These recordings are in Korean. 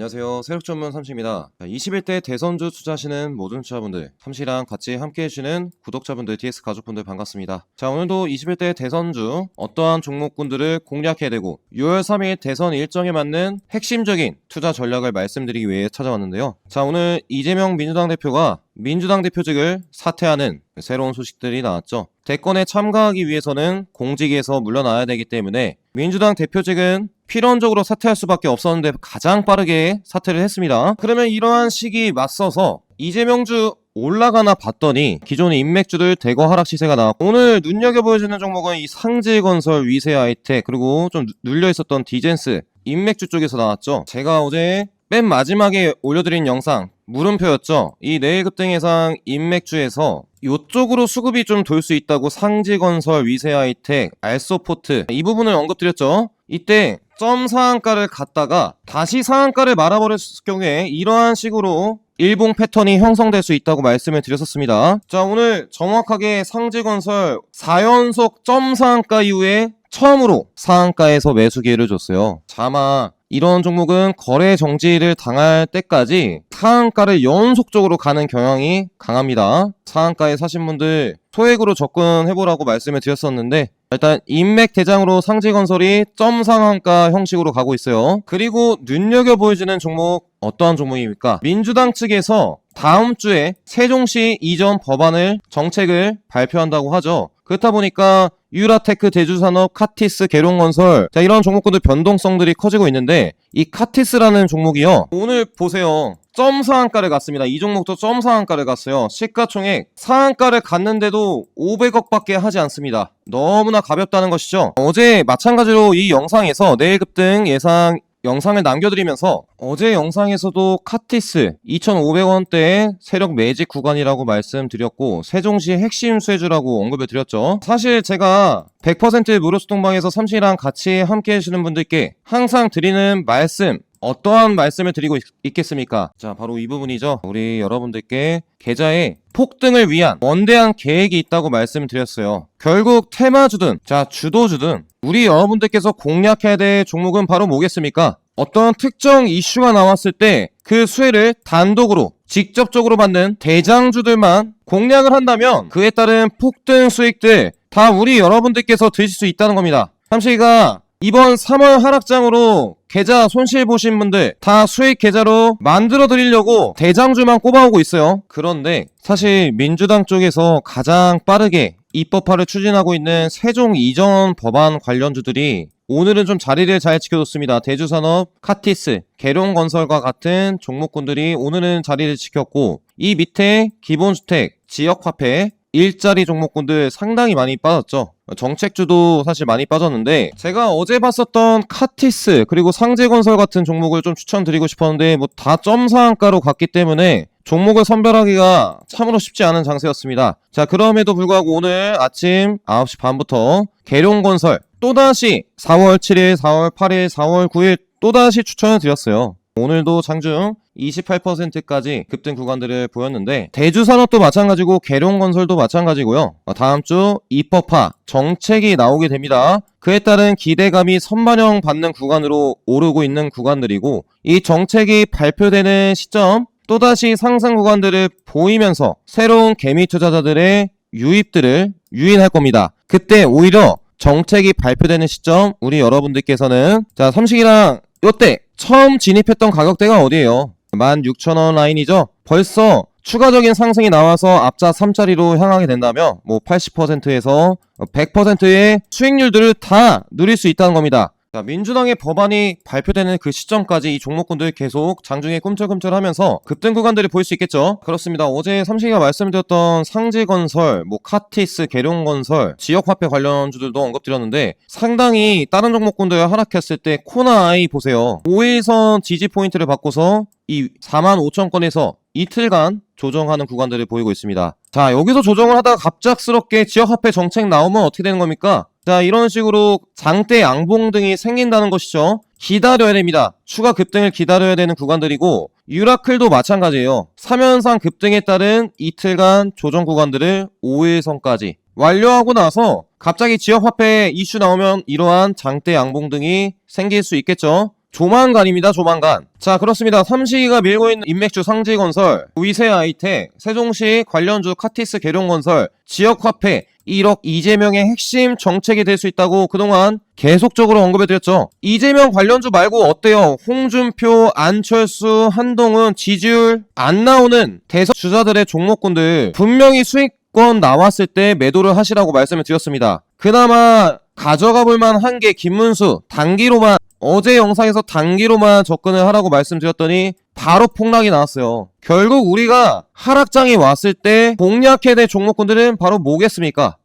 안녕하세요. 세력 전문 삼시입니다. 21대 대선주 투자하시는 모든 투자분들, 삼시랑 같이 함께 해주시는 구독자분들, DS 가족분들 반갑습니다. 자, 오늘도 21대 대선주 어떠한 종목군들을 공략해야 되고 6월 3일 대선 일정에 맞는 핵심적인 투자 전략을 말씀드리기 위해 찾아왔는데요. 자, 오늘 이재명 민주당 대표가 민주당 대표직을 사퇴하는 새로운 소식들이 나왔죠. 대권에 참가하기 위해서는 공직에서 물러나야 되기 때문에 민주당 대표직은 필연적으로 사퇴할 수밖에 없었는데 가장 빠르게 사퇴를 했습니다. 그러면 이러한 시기 맞서서 이재명주 올라가나 봤더니 기존의 인맥주들 대거 하락 시세가 나왔고, 오늘 눈여겨보여지는 종목은 이 상지건설, 위세하이텍, 그리고 좀 눌려있었던 디젠스 인맥주 쪽에서 나왔죠. 제가 어제 맨 마지막에 올려드린 영상 물음표였죠. 이 내일급등 예상 인맥주에서 이쪽으로 수급이 좀 돌 수 있다고 상지건설, 위세하이텍, 알소포트 이 부분을 언급드렸죠. 이때 점 상한가를 갔다가 다시 상한가를 말아버렸을 경우에 이러한 식으로 일봉 패턴이 형성될 수 있다고 말씀을 드렸었습니다. 자, 오늘 정확하게 상지건설 4연속 점 상한가 이후에 처음으로 상한가에서 매수 기회를 줬어요. 아마 이런 종목은 거래 정지를 당할 때까지 상한가를 연속적으로 가는 경향이 강합니다. 상한가에 사신 분들 소액으로 접근해보라고 말씀을 드렸었는데, 일단 인맥 대장으로 상지건설이 점 상한가 형식으로 가고 있어요. 그리고 눈여겨보여지는 종목, 어떠한 종목입니까? 민주당 측에서 다음 주에 세종시 이전 법안을 정책을 발표한다고 하죠. 그렇다 보니까 유라테크, 대주산업, 카티스, 계룡건설, 자, 이런 종목군들 변동성들이 커지고 있는데, 이 카티스라는 종목이요, 오늘 보세요. 점 상한가를 갔습니다. 이 종목도 점 상한가를 갔어요. 시가총액 상한가를 갔는데도 500억 밖에 하지 않습니다. 너무나 가볍다는 것이죠. 어제 마찬가지로 이 영상에서 내일 급등 예상 영상을 남겨드리면서 어제 영상에서도 카티스 2,500원대의 세력 매직 구간이라고 말씀드렸고, 세종시 핵심 수혜주라고 언급을 드렸죠. 사실 제가 100% 무료수동방에서 삼시랑 같이 함께 해주시는 분들께 항상 드리는 말씀, 어떠한 말씀을 드리고 있겠습니까? 자, 바로 이 부분이죠. 우리 여러분들께 계좌에 폭등을 위한 원대한 계획이 있다고 말씀드렸어요. 결국 테마주든, 자, 주도주든 우리 여러분들께서 공략해야 될 종목은 바로 뭐겠습니까? 어떤 특정 이슈가 나왔을 때 그 수혜를 단독으로 직접적으로 받는 대장주들만 공략을 한다면 그에 따른 폭등 수익들 다 우리 여러분들께서 드실 수 있다는 겁니다. 삼시가 이번 3월 하락장으로 계좌 손실 보신 분들 다 수익 계좌로 만들어 드리려고 대장주만 꼽아오고 있어요. 그런데 사실 민주당 쪽에서 가장 빠르게 입법화를 추진하고 있는 세종 이전 법안 관련주들이 오늘은 좀 자리를 잘 지켜줬습니다. 대주산업, 카티스, 계룡건설과 같은 종목군들이 오늘은 자리를 지켰고, 이 밑에 기본주택, 지역화폐, 일자리 종목군들 상당히 많이 빠졌죠. 정책주도 사실 많이 빠졌는데, 제가 어제 봤었던 카티스 그리고 상지건설 같은 종목을 좀 추천드리고 싶었는데 뭐 다 점 상한가로 갔기 때문에 종목을 선별하기가 참으로 쉽지 않은 장세였습니다. 자, 그럼에도 불구하고 오늘 아침 9시 반부터 계룡건설 또다시 4월 7일, 4월 8일, 4월 9일 또다시 추천을 드렸어요. 오늘도 장중 28%까지 급등 구간들을 보였는데, 대주산업도 마찬가지고 계룡건설도 마찬가지고요. 다음 주 입법화 정책이 나오게 됩니다. 그에 따른 기대감이 선반영 받는 구간으로 오르고 있는 구간들이고, 이 정책이 발표되는 시점 또다시 상승 구간들을 보이면서 새로운 개미 투자자들의 유입들을 유인할 겁니다. 그때 오히려 정책이 발표되는 시점 우리 여러분들께서는, 자, 삼식이랑 이때 처음 진입했던 가격대가 어디예요? 16,000원 라인이죠. 벌써 추가적인 상승이 나와서 앞자 3자리로 향하게 된다면 뭐 80%에서 100%의 수익률들을 다 누릴 수 있다는 겁니다. 자, 민주당의 법안이 발표되는 그 시점까지 이 종목군들 계속 장중에 꿈틀꿈틀하면서 급등 구간들이 보일 수 있겠죠. 그렇습니다. 어제 삼식이가 말씀드렸던 상지건설, 뭐 카티스, 계룡건설, 지역화폐 관련주들도 언급드렸는데, 상당히 다른 종목군들 하락했을 때 코나아이 보세요. 5일선 지지 포인트를 바꿔서 이 45,000건에서 이틀간 조정하는 구간들을 보이고 있습니다. 자, 여기서 조정을 하다가 갑작스럽게 지역화폐 정책 나오면 어떻게 되는 겁니까? 자, 이런 식으로 장대 양봉 등이 생긴다는 것이죠. 기다려야 됩니다. 추가 급등을 기다려야 되는 구간들이고, 유라클도 마찬가지예요. 3연상 급등에 따른 이틀간 조정 구간들을 5일선까지 완료하고 나서 갑자기 지역화폐 이슈 나오면 이러한 장대 양봉 등이 생길 수 있겠죠. 조만간입니다. 조만간. 자, 그렇습니다. 삼식이가 밀고 있는 인맥주 상지건설, 위세아이텍, 세종시 관련주 카티스 계룡건설, 지역화폐 1억 이재명의 핵심 정책이 될 수 있다고 그동안 계속적으로 언급해드렸죠. 이재명 관련주 말고 어때요? 홍준표, 안철수, 한동훈 지지율 안 나오는 대선 주자들의 종목군들 분명히 수익권 나왔을 때 매도를 하시라고 말씀을 드렸습니다. 그나마 가져가 볼만 한 게 김문수 단기로만, 어제 영상에서 단기로만 접근을 하라고 말씀드렸더니 바로 폭락이 나왔어요. 결국 우리가 하락장이 왔을 때 공략해야 될 종목군들은 바로 뭐겠습니까?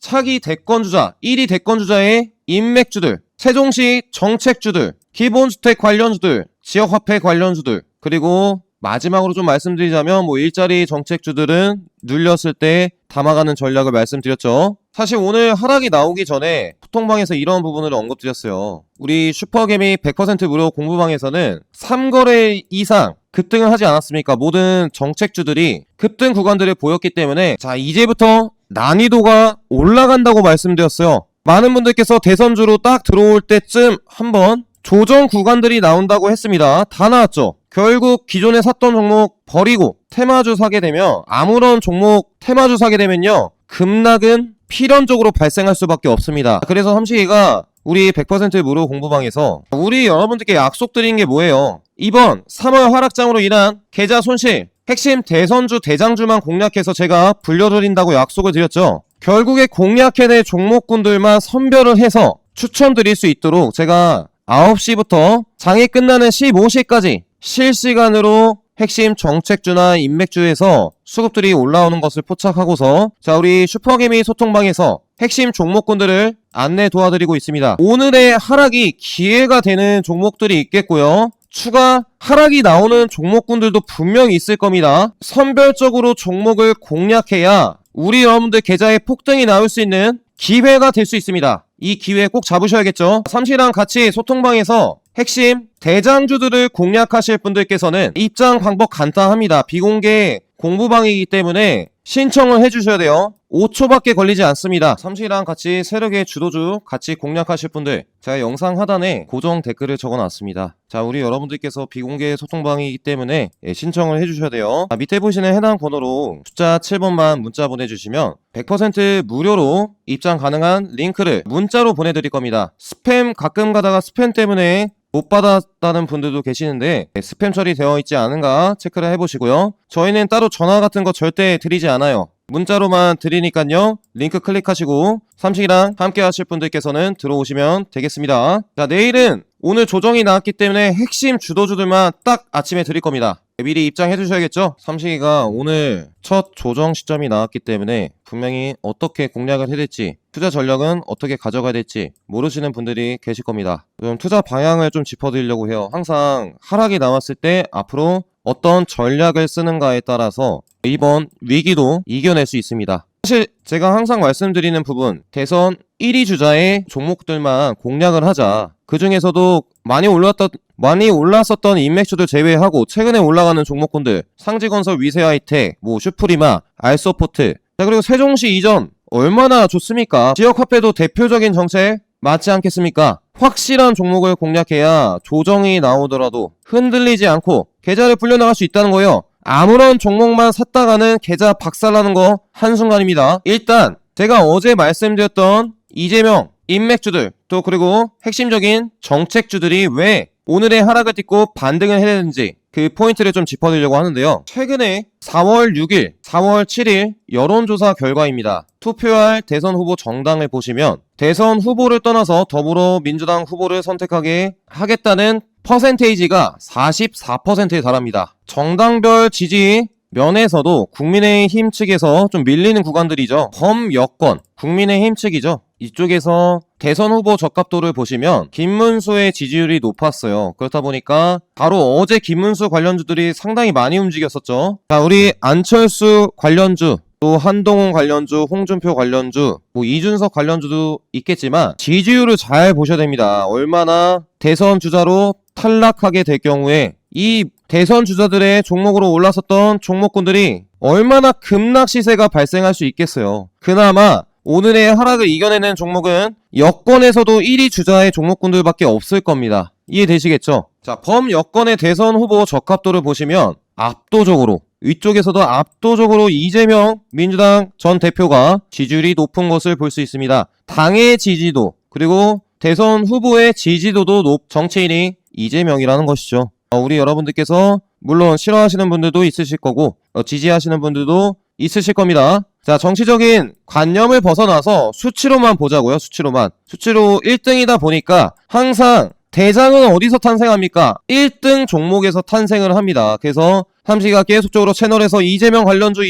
차기 대권주자, 1위 대권주자의 인맥주들, 세종시 정책주들, 기본주택 관련주들, 지역화폐 관련주들, 그리고 마지막으로 좀 말씀드리자면 일자리 정책주들은 눌렸을 때 담아가는 전략을 말씀드렸죠. 사실 오늘 하락이 나오기 전에 소통방에서 이런 부분을 언급드렸어요. 우리 슈퍼개미 100% 무료 공부방에서는 3거래 이상 급등을 하지 않았습니까? 모든 정책주들이 급등 구간들을 보였기 때문에 자, 이제부터 난이도가 올라간다고 말씀드렸어요. 많은 분들께서 대선주로 딱 들어올 때쯤 한번 조정 구간들이 나온다고 했습니다. 다 나왔죠. 결국 기존에 샀던 종목 버리고 테마주 사게 되면, 아무런 종목 테마주 사게 되면요, 급락은 필연적으로 발생할 수밖에 없습니다. 그래서 삼식이가 우리 100% 무료 공부방에서 우리 여러분들께 약속드린 게 뭐예요? 이번 3월 하락장으로 인한 계좌 손실, 핵심 대선주 대장주만 공략해서 제가 불려드린다고 약속을 드렸죠. 결국에 공략해야 될 종목군들만 선별을 해서 추천드릴 수 있도록 제가 9시부터 장이 끝나는 15시까지 실시간으로 핵심 정책주나 인맥주에서 수급들이 올라오는 것을 포착하고서 자, 우리 슈퍼개미 소통방에서 핵심 종목군들을 안내 도와드리고 있습니다. 오늘의 하락이 기회가 되는 종목들이 있겠고요. 추가 하락이 나오는 종목군들도 분명히 있을 겁니다. 선별적으로 종목을 공략해야 우리 여러분들 계좌에 폭등이 나올 수 있는 기회가 될 수 있습니다. 이 기회 꼭 잡으셔야겠죠. 삼시랑 같이 소통방에서 핵심 대장주들을 공략하실 분들께서는 입장 방법 간단합니다. 비공개 공부방이기 때문에 신청을 해주셔야 돼요. 5초밖에 걸리지 않습니다. 삼시랑 같이 세력의 주도주 같이 공략하실 분들, 제가 영상 하단에 고정 댓글을 적어놨습니다. 자, 우리 여러분들께서 비공개 소통방이기 때문에 신청을 해주셔야 돼요. 밑에 보시는 해당 번호로 숫자 7번만 문자 보내주시면 100% 무료로 입장 가능한 링크를 문자로 보내드릴 겁니다. 스팸 가끔 가다가 스팸 때문에 못 받았다는 분들도 계시는데 스팸 처리되어 있지 않은가 체크를 해보시고요. 저희는 따로 전화 같은 거 절대 드리지 않아요. 문자로만 드리니까요. 링크 클릭하시고 삼식이랑 함께 하실 분들께서는 들어오시면 되겠습니다. 자, 내일은 오늘 조정이 나왔기 때문에 핵심 주도주들만 딱 아침에 드릴 겁니다. 미리 입장해 주셔야겠죠? 삼식이가 오늘 첫 조정 시점이 나왔기 때문에 분명히 어떻게 공략을 해야 될지, 투자 전략은 어떻게 가져가야 될지 모르시는 분들이 계실 겁니다. 그럼 투자 방향을 좀 짚어드리려고 해요. 항상 하락이 나왔을 때 앞으로 어떤 전략을 쓰는가에 따라서 이번 위기도 이겨낼 수 있습니다. 사실 제가 항상 말씀드리는 부분, 대선 1위 주자의 종목들만 공략을 하자. 그 중에서도 많이 올랐었던 인맥주들 제외하고 최근에 올라가는 종목군들, 상지건설, 위세아이텍, 슈프리마, 알서포트, 자, 그리고 세종시 이전 얼마나 좋습니까? 지역화폐도 대표적인 정책 맞지 않겠습니까? 확실한 종목을 공략해야 조정이 나오더라도 흔들리지 않고 계좌를 불려나갈 수 있다는 거예요. 아무런 종목만 샀다가는 계좌 박살나는 거 한순간입니다. 일단 제가 어제 말씀드렸던 이재명 인맥주들, 또 그리고 핵심적인 정책주들이 왜 오늘의 하락을 딛고 반등을 해야 되는지 그 포인트를 좀 짚어드리려고 하는데요. 최근에 4월 6일, 4월 7일 여론조사 결과입니다. 투표할 대선 후보 정당을 보시면 대선 후보를 떠나서 더불어민주당 후보를 선택하게 하겠다는 퍼센테이지가 44%에 달합니다. 정당별 지지 면에서도 국민의힘 측에서 좀 밀리는 구간들이죠. 범여권, 국민의힘 측이죠. 이쪽에서 대선 후보 적합도를 보시면 김문수의 지지율이 높았어요. 그렇다 보니까 바로 어제 김문수 관련주들이 상당히 많이 움직였었죠. 자, 우리 안철수 관련주, 또 한동훈 관련주, 홍준표 관련주, 이준석 관련주도 있겠지만 지지율을 잘 보셔야 됩니다. 얼마나 대선 주자로 탈락하게 될 경우에 이 대선 주자들의 종목으로 올랐었던 종목군들이 얼마나 급락 시세가 발생할 수 있겠어요. 그나마 오늘의 하락을 이겨내는 종목은 여권에서도 1위 주자의 종목군들밖에 없을 겁니다. 이해되시겠죠? 자, 범여권의 대선 후보 적합도를 보시면 압도적으로 위쪽에서도 압도적으로 이재명 민주당 전 대표가 지지율이 높은 것을 볼 수 있습니다. 당의 지지도 그리고 대선 후보의 지지도도 정치인이 이재명이라는 것이죠. 우리 여러분들께서 물론 싫어하시는 분들도 있으실 거고 지지하시는 분들도 있으실 겁니다. 자, 정치적인 관념을 벗어나서 수치로만 보자고요. 수치로 1등이다 보니까 항상 대장은 어디서 탄생합니까? 1등 종목에서 탄생을 합니다. 그래서 삼시가 계속적으로 채널에서 이재명 관련주,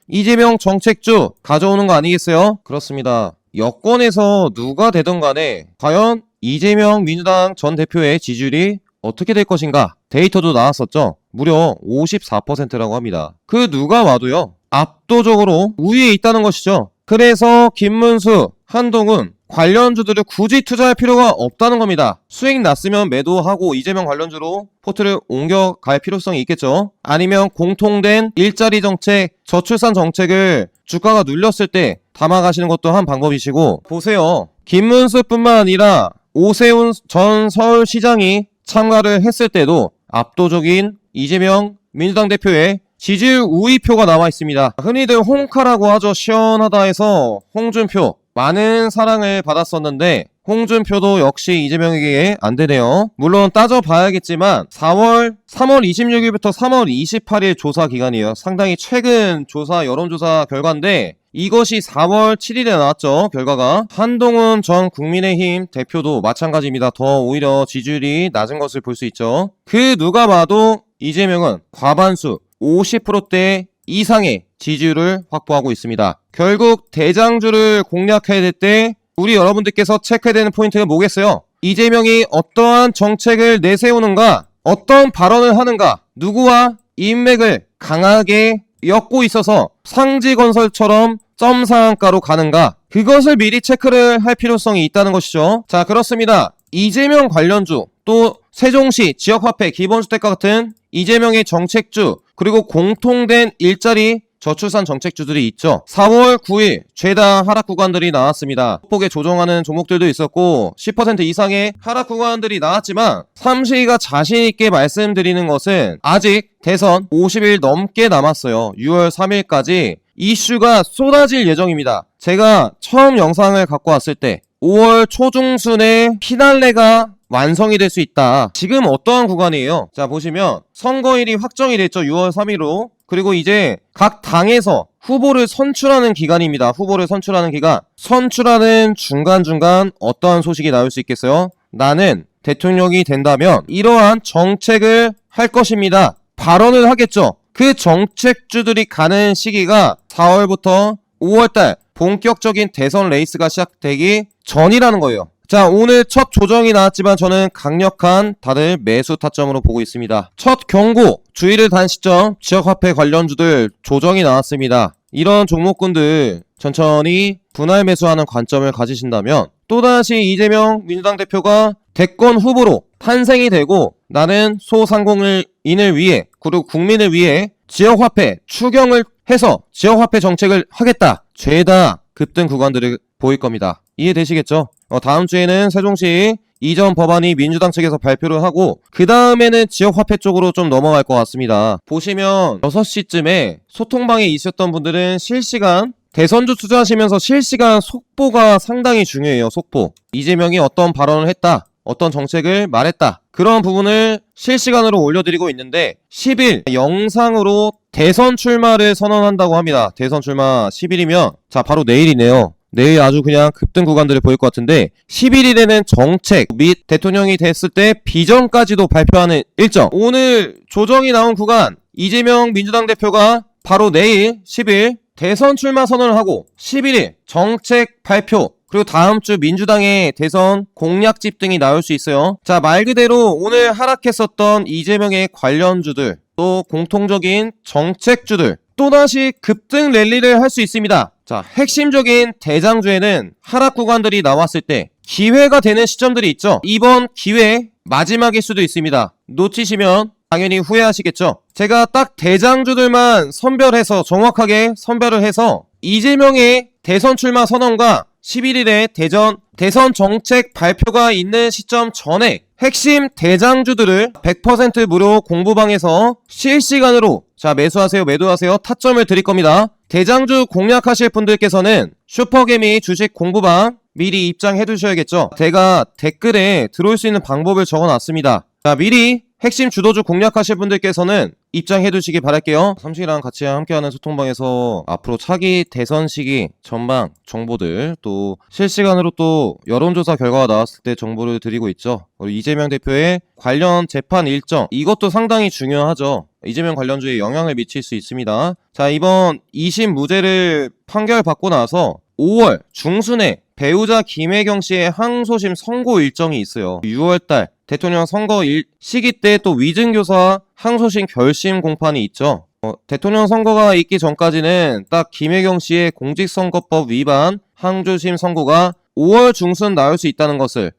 이재명 정책주 가져오는 거 아니겠어요? 그렇습니다. 여권에서 누가 되든 간에 과연 이재명 민주당 전 대표의 지지율이 어떻게 될 것인가? 데이터도 나왔었죠? 무려 54%라고 합니다. 그 누가 와도요, 압도적으로 우위에 있다는 것이죠. 그래서 김문수, 한동훈 관련주들을 굳이 투자할 필요가 없다는 겁니다. 수익 났으면 매도하고 이재명 관련주로 포트를 옮겨갈 필요성이 있겠죠. 아니면 공통된 일자리 정책, 저출산 정책을 주가가 눌렸을 때 담아가시는 것도 한 방법이시고, 보세요. 김문수뿐만 아니라 오세훈 전 서울시장이 참가를 했을 때도 압도적인 이재명 민주당 대표의 지지율 우위표가 나와 있습니다. 흔히들 홍카라고 하죠. 시원하다 해서 홍준표 많은 사랑을 받았었는데 홍준표도 역시 이재명에게 안 되네요. 물론 따져봐야겠지만 3월 26일부터 3월 28일 조사 기간이에요. 상당히 최근 조사 여론조사 결과인데 이것이 4월 7일에 나왔죠. 결과가 한동훈 전 국민의힘 대표도 마찬가지입니다. 더 오히려 지지율이 낮은 것을 볼 수 있죠. 그 누가 봐도 이재명은 과반수 50%대 이상의 지지율을 확보하고 있습니다. 결국 대장주를 공략해야 될 때 우리 여러분들께서 체크해야 되는 포인트가 뭐겠어요? 이재명이 어떠한 정책을 내세우는가, 어떤 발언을 하는가, 누구와 인맥을 강하게 엮고 있어서 상지건설처럼 점상가로 가는가, 그것을 미리 체크를 할 필요성이 있다는 것이죠. 자, 그렇습니다. 이재명 관련주, 또 세종시 지역화폐 기본주택과 같은 이재명의 정책주, 그리고 공통된 일자리 저출산 정책주들이 있죠. 4월 9일 죄다 하락 구간들이 나왔습니다. 폭에 조정하는 종목들도 있었고 10% 이상의 하락 구간들이 나왔지만 삼시가 자신있게 말씀드리는 것은 아직 대선 50일 넘게 남았어요. 6월 3일까지 이슈가 쏟아질 예정입니다. 제가 처음 영상을 갖고 왔을 때 5월 초중순에 피날레가 완성이 될 수 있다. 지금 어떠한 구간이에요? 자, 보시면 선거일이 확정이 됐죠. 6월 3일로. 그리고 이제 각 당에서 후보를 선출하는 기간입니다. 후보를 선출하는 기간. 선출하는 중간중간 어떠한 소식이 나올 수 있겠어요? 나는 대통령이 된다면 이러한 정책을 할 것입니다. 발언을 하겠죠. 그 정책주들이 가는 시기가 4월부터 5월달 본격적인 대선 레이스가 시작되기 전이라는 거예요. 자, 오늘 첫 조정이 나왔지만 저는 강력한 다들 매수 타점으로 보고 있습니다. 첫 경고, 주의를 단 시점, 지역화폐 관련주들 조정이 나왔습니다. 이런 종목군들 천천히 분할 매수하는 관점을 가지신다면 또다시 이재명 민주당 대표가 대권 후보로 탄생이 되고 나는 소상공인을 위해 그리고 국민을 위해 지역화폐 추경을 해서 지역화폐 정책을 하겠다. 죄다 급등 구간들을 보일 겁니다. 이해되시겠죠? 다음 주에는 세종시 이전 법안이 민주당 측에서 발표를 하고 그 다음에는 지역화폐 쪽으로 좀 넘어갈 것 같습니다. 보시면 6시쯤에 소통방에 있었던 분들은 실시간 대선주 투자하시면서 실시간 속보가 상당히 중요해요. 속보. 이재명이 어떤 발언을 했다, 어떤 정책을 말했다, 그런 부분을 실시간으로 올려드리고 있는데 10일 영상으로 대선 출마를 선언한다고 합니다. 대선 출마 10일이면 자 바로 내일이네요. 내일 아주 그냥 급등 구간들을 보일 것 같은데 11일에는 정책 및 대통령이 됐을 때 비전까지도 발표하는 일정. 오늘 조정이 나온 구간 이재명 민주당 대표가 바로 내일 10일 대선 출마 선언을 하고 11일 정책 발표 그리고 다음 주 민주당의 대선 공약집 등이 나올 수 있어요. 자, 말 그대로 오늘 하락했었던 이재명의 관련주들 또 공통적인 정책주들 또다시 급등 랠리를 할 수 있습니다. 자, 핵심적인 대장주에는 하락 구간들이 나왔을 때 기회가 되는 시점들이 있죠. 이번 기회 마지막일 수도 있습니다. 놓치시면 당연히 후회하시겠죠. 제가 딱 대장주들만 선별해서 정확하게 선별을 해서 이재명의 대선 출마 선언과 11일에 대선 정책 발표가 있는 시점 전에 핵심 대장주들을 100% 무료 공부방에서 실시간으로 매수하세요, 매도하세요, 타점을 드릴 겁니다. 대장주 공략하실 분들께서는 슈퍼개미 주식 공부방 미리 입장해 두셔야겠죠. 제가 댓글에 들어올 수 있는 방법을 적어놨습니다. 미리 핵심 주도주 공략하실 분들께서는 입장해 두시기 바랄게요. 삼식이랑 같이 함께하는 소통방에서 앞으로 차기 대선 시기 전방 정보들, 또 실시간으로 또 여론조사 결과가 나왔을 때 정보를 드리고 있죠. 우리 이재명 대표의 관련 재판 일정, 이것도 상당히 중요하죠. 이재명 관련주에 영향을 미칠 수 있습니다. 이번 2심 무죄를 판결받고 나서 5월 중순에 배우자 김혜경 씨의 항소심 선고 일정이 있어요. 6월달 대통령 선거 시기 때 또 위증교사 항소심 결심 공판이 있죠. 대통령 선거가 있기 전까지는 딱 김혜경 씨의 공직선거법 위반 항소심 선고가 5월 중순 나올 수 있다는 것을,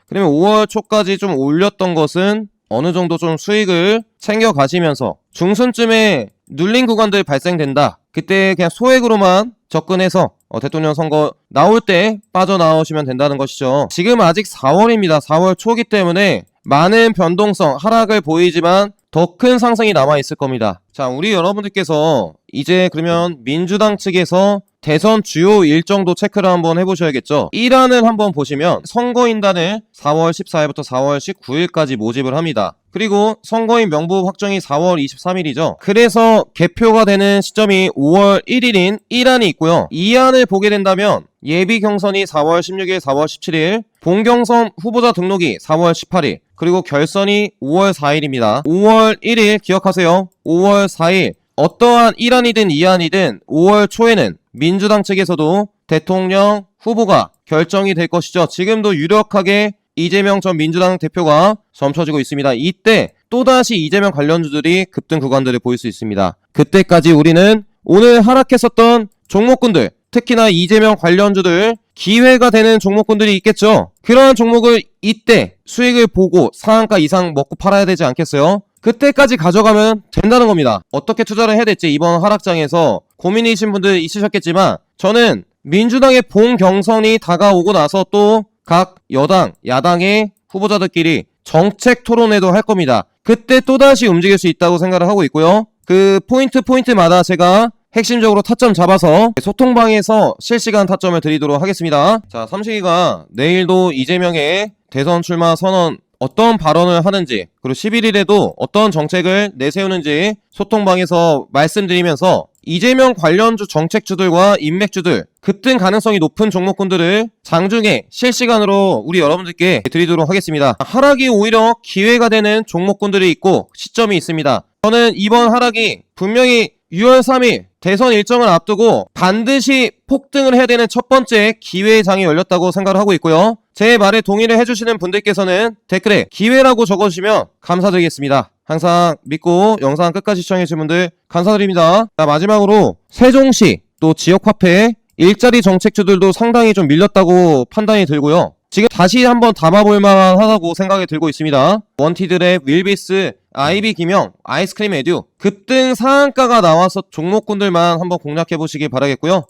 그러면 5월 초까지 좀 올렸던 것은 어느 정도 좀 수익을 챙겨 가시면서 중순쯤에 눌린 구간들 발생된다. 그때 그냥 소액으로만 접근해서 대통령 선거 나올 때 빠져나오시면 된다는 것이죠. 지금 아직 4월입니다. 4월 초기 때문에 많은 변동성, 하락을 보이지만 더 큰 상승이 남아있을 겁니다. 우리 여러분들께서 이제 그러면 민주당 측에서 대선 주요 일정도 체크를 한번 해보셔야겠죠. 1안을 한번 보시면 선거인단을 4월 14일부터 4월 19일까지 모집을 합니다. 그리고 선거인 명부 확정이 4월 23일이죠. 그래서 개표가 되는 시점이 5월 1일인 1안이 있고요. 2안을 보게 된다면 예비 경선이 4월 16일, 4월 17일, 본경선 후보자 등록이 4월 18일, 그리고 결선이 5월 4일입니다. 5월 1일 기억하세요. 5월 4일 어떠한 1안이든 2안이든 5월 초에는 민주당 측에서도 대통령 후보가 결정이 될 것이죠. 지금도 유력하게 이재명 전 민주당 대표가 점쳐지고 있습니다. 이때 또다시 이재명 관련주들이 급등 구간들을 보일 수 있습니다. 그때까지 우리는 오늘 하락했었던 종목군들, 특히나 이재명 관련주들 기회가 되는 종목군들이 있겠죠. 그러한 종목을 이때 수익을 보고 상한가 이상 먹고 팔아야 되지 않겠어요? 그때까지 가져가면 된다는 겁니다. 어떻게 투자를 해야 될지 이번 하락장에서 고민이신 분들 있으셨겠지만, 저는 민주당의 본 경선이 다가오고 나서 또 각 여당, 야당의 후보자들끼리 정책 토론회도 할 겁니다. 그때 또다시 움직일 수 있다고 생각을 하고 있고요. 그 포인트마다 제가 핵심적으로 타점 잡아서 소통방에서 실시간 타점을 드리도록 하겠습니다. 삼식이가 내일도 이재명의 대선 출마 선언 어떤 발언을 하는지, 그리고 11일에도 어떤 정책을 내세우는지 소통방에서 말씀드리면서 이재명 관련주 정책주들과 인맥주들, 급등 가능성이 높은 종목군들을 장중에 실시간으로 우리 여러분들께 드리도록 하겠습니다. 하락이 오히려 기회가 되는 종목군들이 있고 시점이 있습니다. 저는 이번 하락이 분명히 6월 3일 대선 일정을 앞두고 반드시 폭등을 해야 되는 첫 번째 기회의 장이 열렸다고 생각을 하고 있고요. 제 말에 동의를 해주시는 분들께서는 댓글에 기회라고 적어주시면 감사드리겠습니다. 항상 믿고 영상 끝까지 시청해주신 분들 감사드립니다. 마지막으로 세종시 또 지역화폐 일자리 정책주들도 상당히 좀 밀렸다고 판단이 들고요. 지금 다시 한번 담아볼 만하다고 생각이 들고 있습니다. 원티드랩, 윌비스, 아이비 김영, 아이스크림 에듀 급등 상한가가 나와서 종목군들만 한번 공략해보시기 바라겠고요.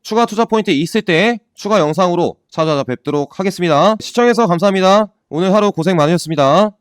추가 투자 포인트 있을 때 추가 영상으로 찾아뵙도록 하겠습니다. 시청해서 감사합니다. 오늘 하루 고생 많으셨습니다.